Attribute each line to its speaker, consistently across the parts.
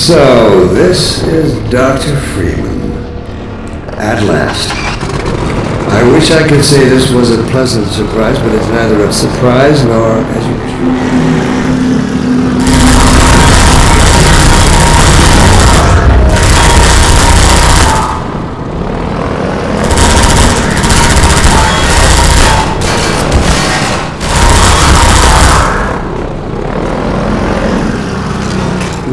Speaker 1: So, this is Dr. Freeman. At last. I wish I could say this was a pleasant surprise, but it's neither a surprise nor as usual.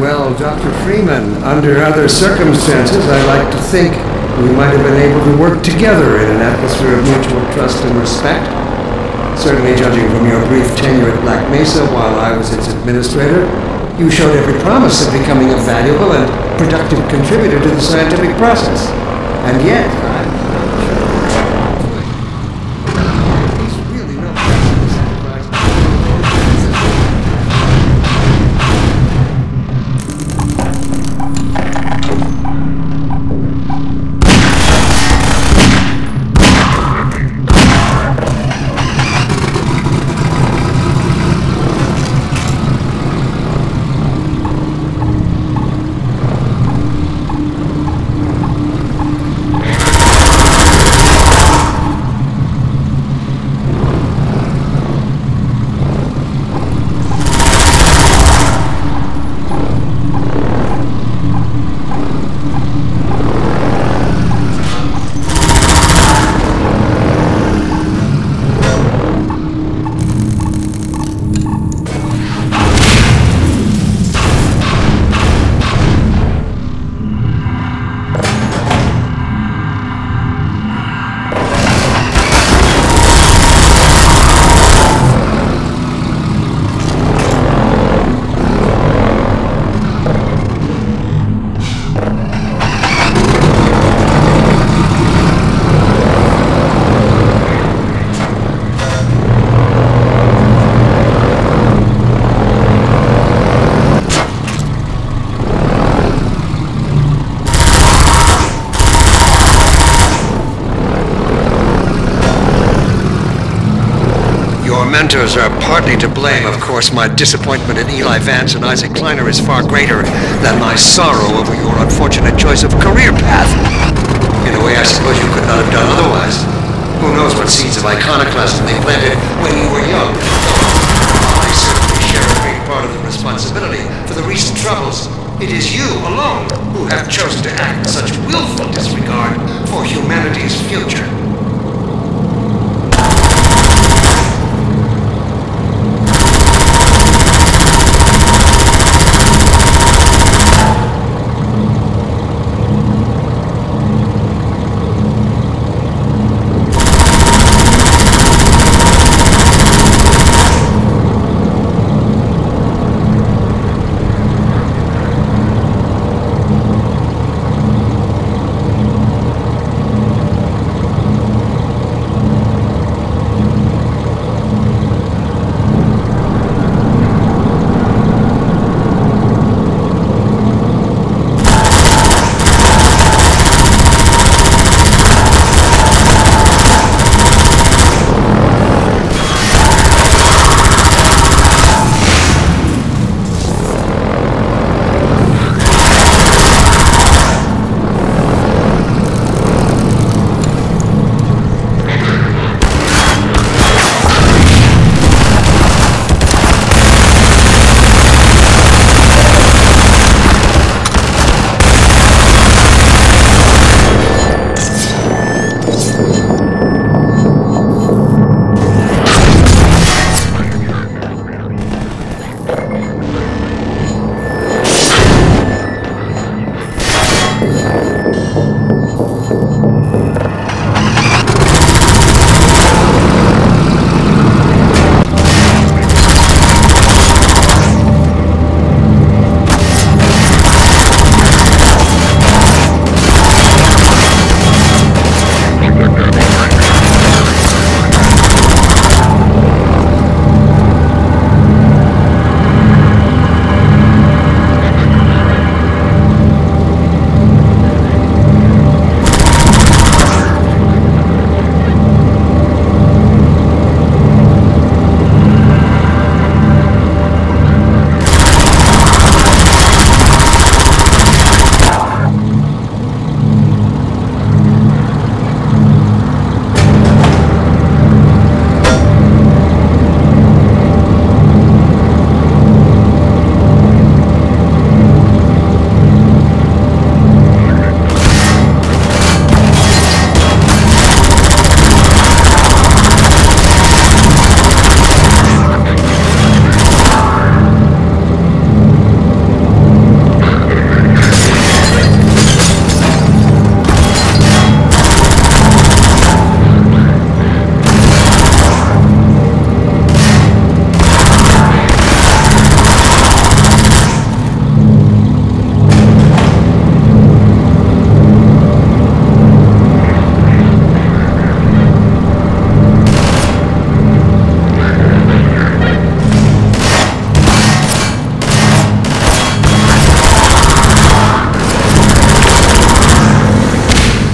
Speaker 1: Well, Dr. Freeman, under other circumstances, I like to think we might have been able to work together in an atmosphere of mutual trust and respect. Certainly, judging from your brief tenure at Black Mesa while I was its administrator, you showed every promise of becoming a valuable and productive contributor to the scientific process. And yet, there's really no sacrifice. Mentors are partly to blame. Of course, my disappointment in Eli Vance and Isaac Kleiner is far greater than my sorrow over your unfortunate choice of career path. In a way, I suppose you could not have done otherwise. Who knows what seeds of iconoclasm they planted when you were young. I certainly share a great part of the responsibility for the recent troubles. It is you alone who have chosen to act in such willful disregard for humanity's future.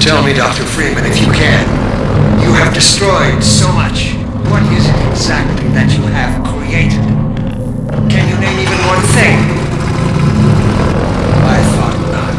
Speaker 1: Tell me, Dr. Freeman, if you can. You have destroyed so much. What is it exactly that you have created? Can you name even one thing? I thought not.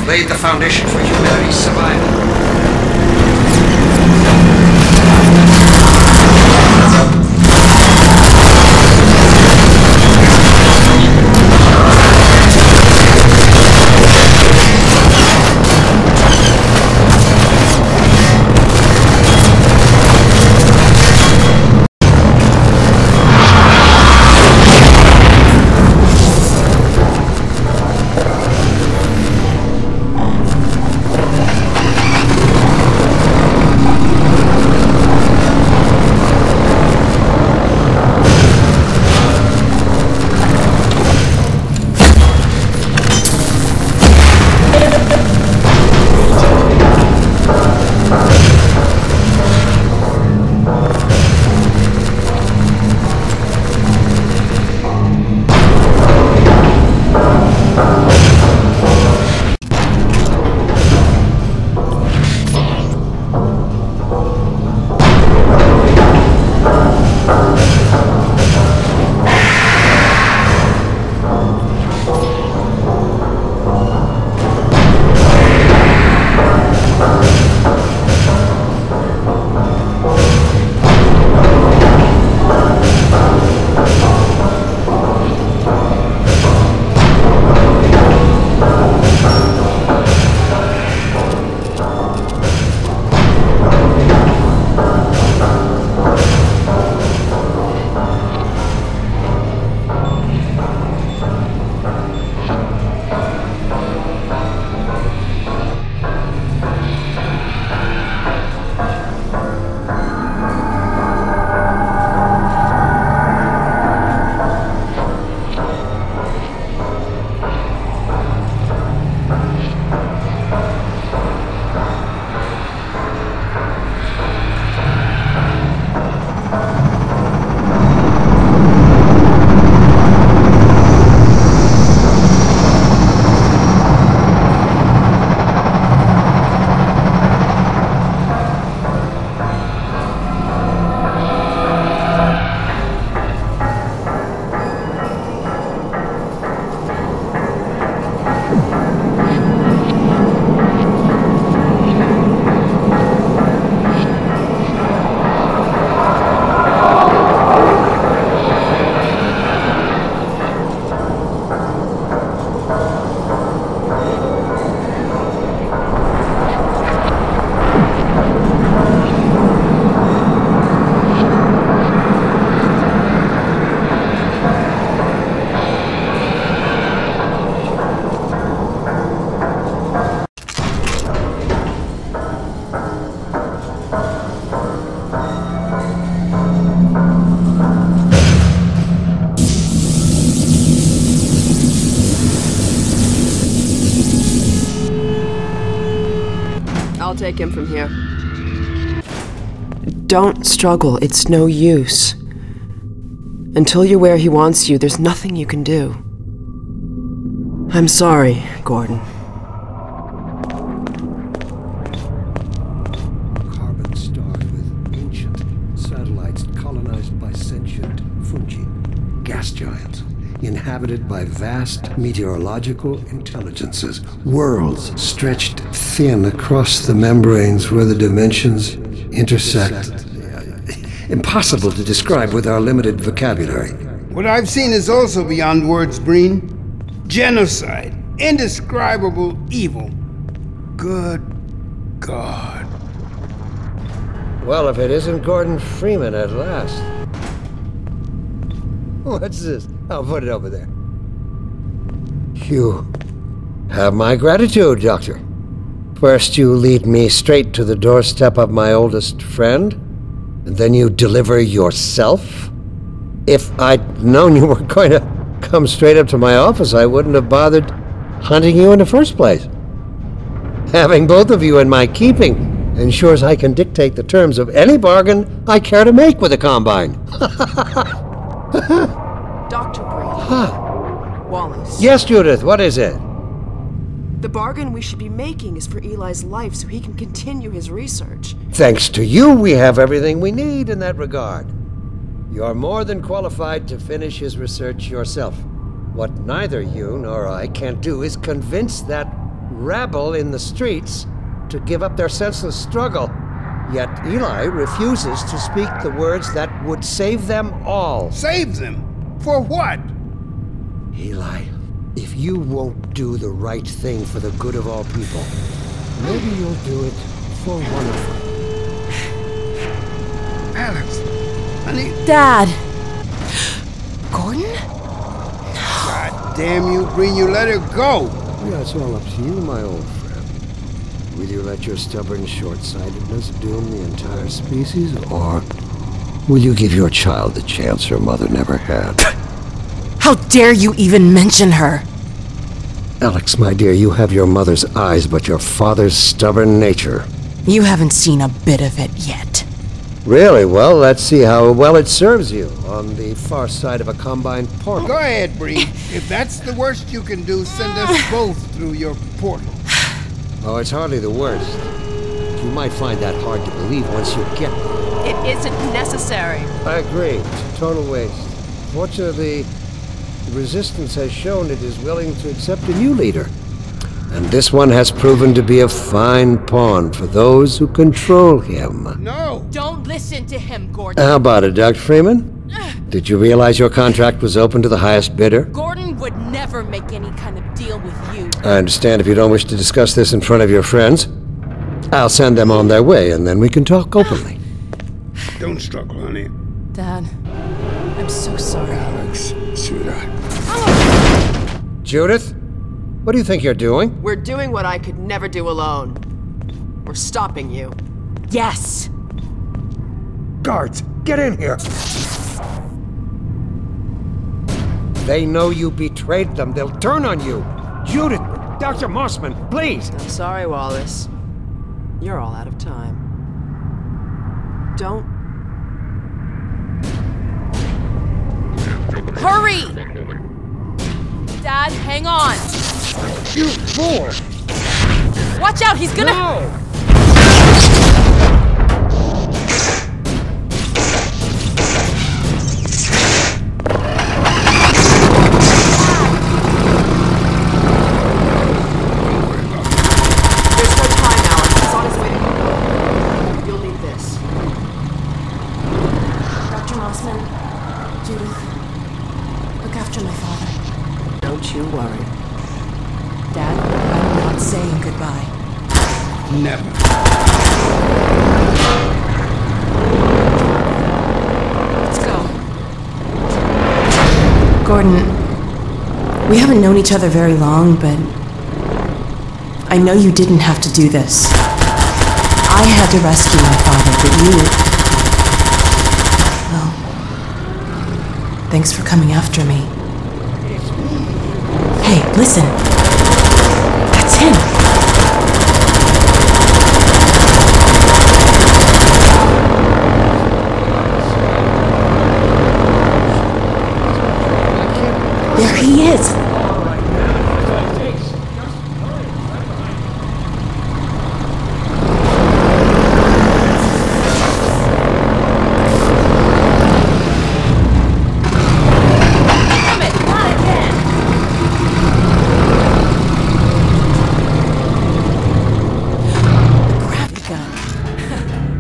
Speaker 1: Laid the foundation for humanity's survival.
Speaker 2: take him from here. Don't struggle. It's no use. Until you're where he wants you, there's nothing you can do. I'm sorry, Gordon.
Speaker 1: Carbon starred with ancient satellites colonized by sentient fungi, gas giants, inhabited by vast meteorological intelligences, worlds stretched thin across the membranes where the dimensions intersect. Impossible to describe with our limited vocabulary.
Speaker 3: What I've seen is also beyond words, Breen. Genocide. Indescribable evil. Good God.
Speaker 1: Well, if it isn't Gordon Freeman at last. What's this? I'll put it over there. You have my gratitude, Doctor. First you lead me straight to the doorstep of my oldest friend, and then you deliver yourself? If I'd known you were going to come straight up to my office, I wouldn't have bothered hunting you in the first place. Having both of you in my keeping ensures I can dictate the terms of any bargain I care to make with the Combine.
Speaker 2: Dr. Breen. Wallace.
Speaker 1: Yes, Judith, what is it?
Speaker 2: The bargain we should be making is for Eli's life so he can continue his research.
Speaker 1: Thanks to you, we have everything we need in that regard. You're more than qualified to finish his research yourself. What neither you nor I can do is convince that rabble in the streets to give up their senseless struggle. Yet Eli refuses to speak the words that would save them all.
Speaker 3: Save them? For what?
Speaker 1: Eli, if you won't do the right thing for the good of all people, maybe you'll do it for one of them.
Speaker 3: Alex, honey.
Speaker 4: Dad. Gordon?
Speaker 3: God damn you, Breen, you let her go.
Speaker 1: Yeah, it's all up to you, my old friend. Will you let your stubborn short-sightedness doom the entire species, or will you give your child the chance her mother never had?
Speaker 4: How dare you even mention her?
Speaker 1: Alex, my dear, you have your mother's eyes, but your father's stubborn nature.
Speaker 4: You haven't seen a bit of it yet.
Speaker 1: Really? Well, let's see how well it serves you on the far side of a Combine portal.
Speaker 3: Go ahead, Breen. If that's the worst you can do, send us both through your portal.
Speaker 1: Oh, it's hardly the worst. You might find that hard to believe once you get there.
Speaker 2: It isn't necessary.
Speaker 1: I agree. It's a total waste. Fortunately, the Resistance has shown it is willing to accept a new leader. And this one has proven to be a fine pawn for those who control him.
Speaker 3: No!
Speaker 4: Don't listen to him, Gordon.
Speaker 1: How about it, Dr. Freeman? Did you realize your contract was open to the highest bidder?
Speaker 4: Gordon would never make any kind of deal with you.
Speaker 1: I understand if you don't wish to discuss this in front of your friends. I'll send them on their way, and then we can talk openly.
Speaker 3: Don't struggle, honey.
Speaker 4: Dad, I'm so sorry.
Speaker 3: Alex, sweetheart.
Speaker 1: Judith, what do you think you're doing?
Speaker 2: We're doing what I could never do alone. We're stopping you.
Speaker 4: Yes!
Speaker 1: Guards, get in here! They know you betrayed them. They'll turn on you. Judith, Dr. Mossman, please!
Speaker 2: I'm sorry, Wallace. You're all out of time. Don't...
Speaker 4: Hurry! Dad, hang on!
Speaker 1: You fool!
Speaker 4: Watch out, he's gonna...
Speaker 1: No!
Speaker 2: There's no time, Alex. He's on his way to you. You'll need this.
Speaker 4: Dr. Mossman, Judith, look after my father.
Speaker 2: Don't you worry.
Speaker 4: Dad, I'm not saying goodbye.
Speaker 3: Never.
Speaker 4: Let's go. Gordon, we haven't known each other very long, but I know you didn't have to do this. I had to rescue my father, but you... Well, thanks for coming after me. Hey, listen. That's him. he is!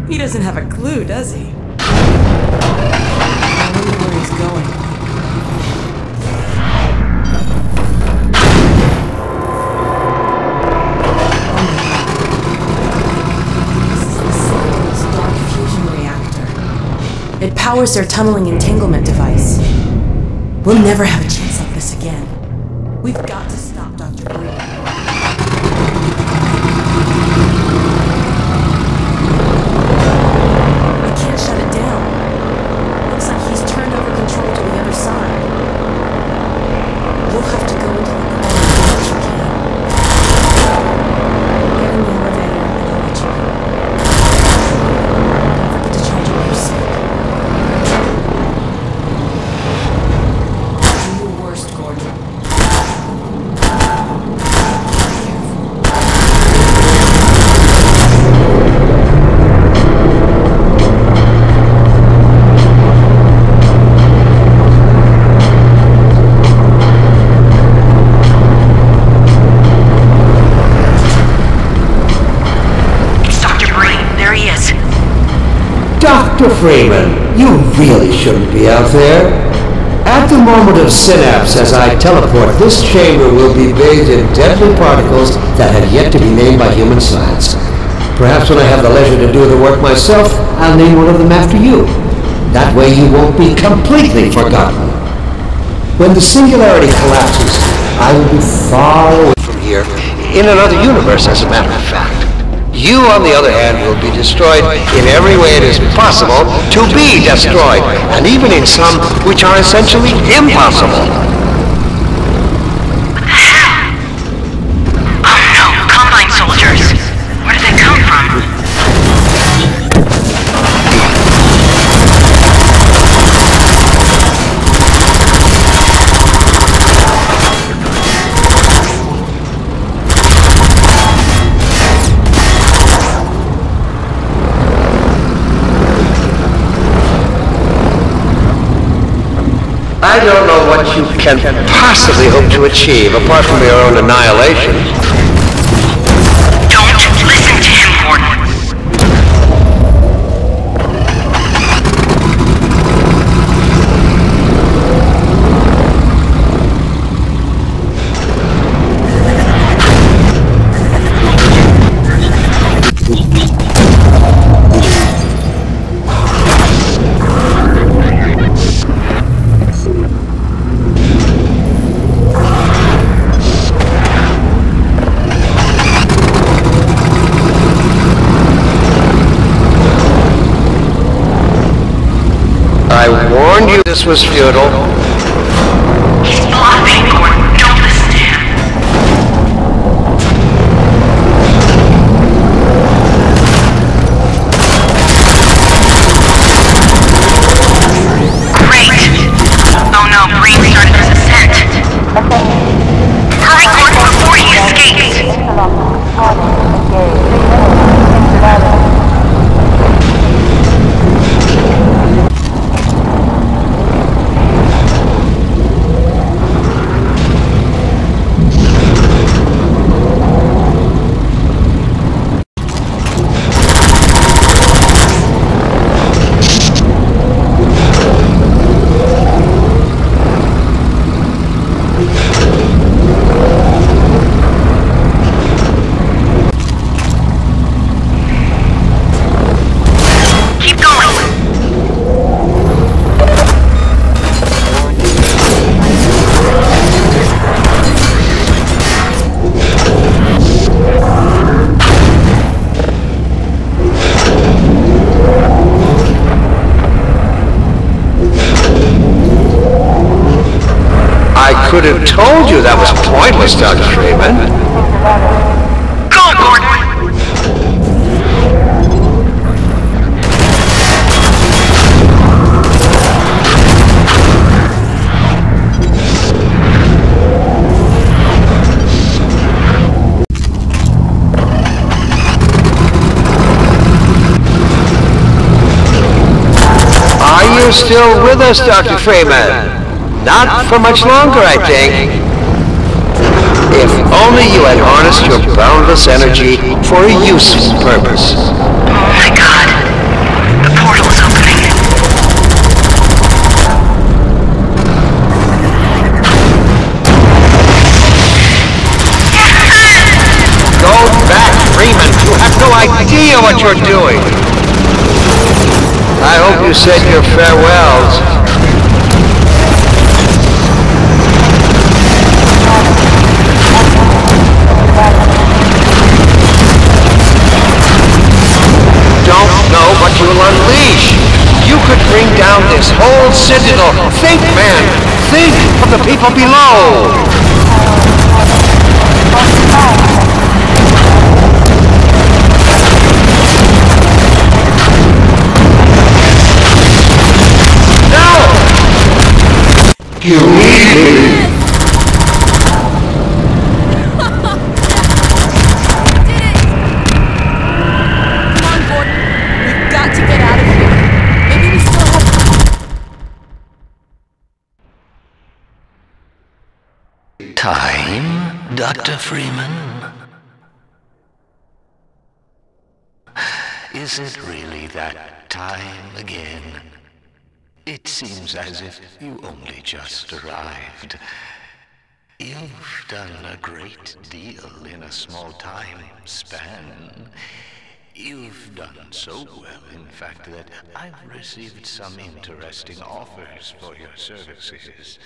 Speaker 4: He doesn't have a clue, does he? I wonder where he's going. This is the Citadel's dark fusion reactor. It powers their tunneling entanglement device. We'll never have a chance like this again. We've got to stop Dr. Green.
Speaker 5: Dr. Freeman, you really shouldn't be out there. At the moment of synapse, as I teleport, this chamber will be bathed in deadly particles that have yet to be named by human science. Perhaps when I have the leisure to do the work myself, I'll name one of them after you. That way you won't be completely forgotten. When the singularity collapses, I will be far away from here, in another universe, as a matter of fact. You, on the other hand, will be destroyed in every way it is possible to be destroyed, and even in some which are essentially impossible.
Speaker 6: What the hell? Oh no, Combine soldiers! Where did they come from?
Speaker 5: I don't know what you can possibly hope to achieve apart from your own annihilation.
Speaker 6: Don't listen to him, Gordon.
Speaker 5: I warned you this was futile.
Speaker 6: He's bluffing, Gordon. Don't listen to him. Great. Oh no, Breen started his ascent. Hurry, Gordon, before he escapes.
Speaker 5: I could have told you that was pointless, Dr. Freeman.
Speaker 6: Go, Gordon!
Speaker 5: You're still with us, Dr. Freeman. Not for much longer, I think. If only you had harnessed your boundless energy for a useful purpose.
Speaker 6: Oh my god. The portal is opening.
Speaker 5: Go back, Freeman. You have no idea what you're doing. I hope you said your farewells. Don't know what you'll unleash. You could bring down this whole Citadel. Think, man. Think of the people below. You need me!
Speaker 4: Come on, Gordon. We've got to get out of here. Maybe we still have...
Speaker 7: Time, Dr. Freeman? Is it really that time again? It seems as if you only just arrived. You've done a great deal in a small time span. You've done so well, in fact, that I've received some interesting offers for your services.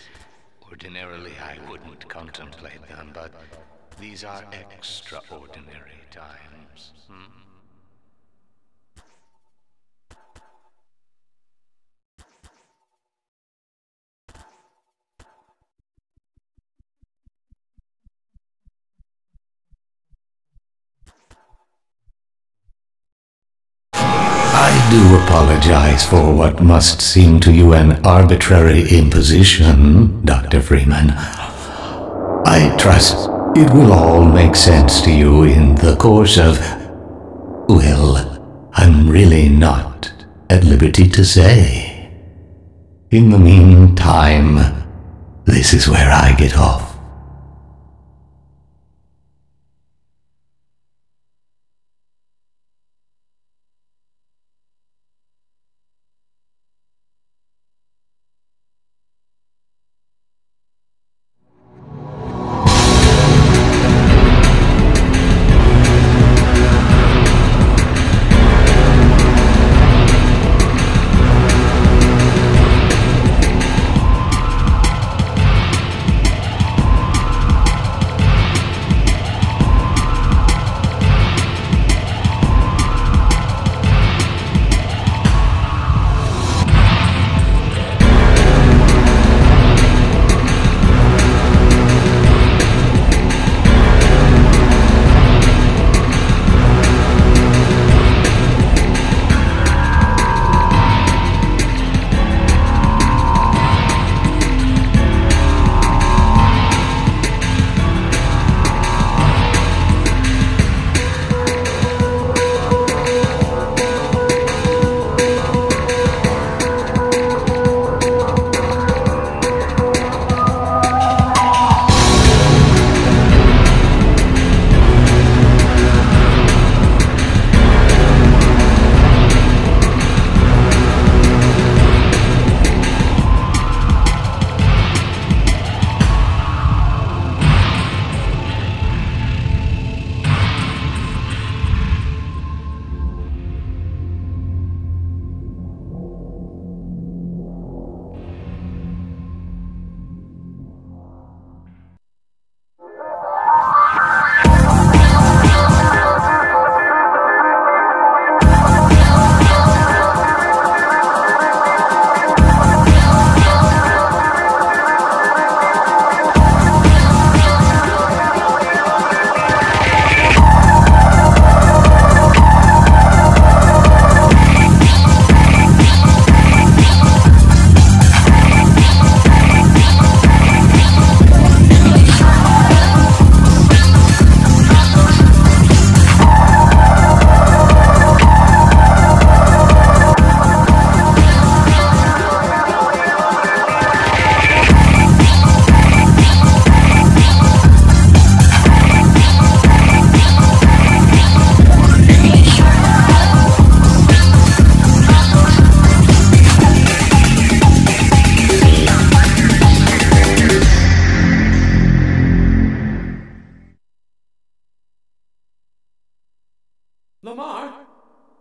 Speaker 7: Ordinarily, I wouldn't contemplate them, but these are extraordinary times. I do apologize for what must seem to you an arbitrary imposition, Dr. Freeman. I trust it will all make sense to you in the course of... well, I'm really not at liberty to say. In the meantime, this is where I get off.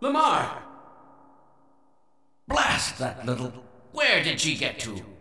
Speaker 8: Lamar! Blast that little... Where did she get to?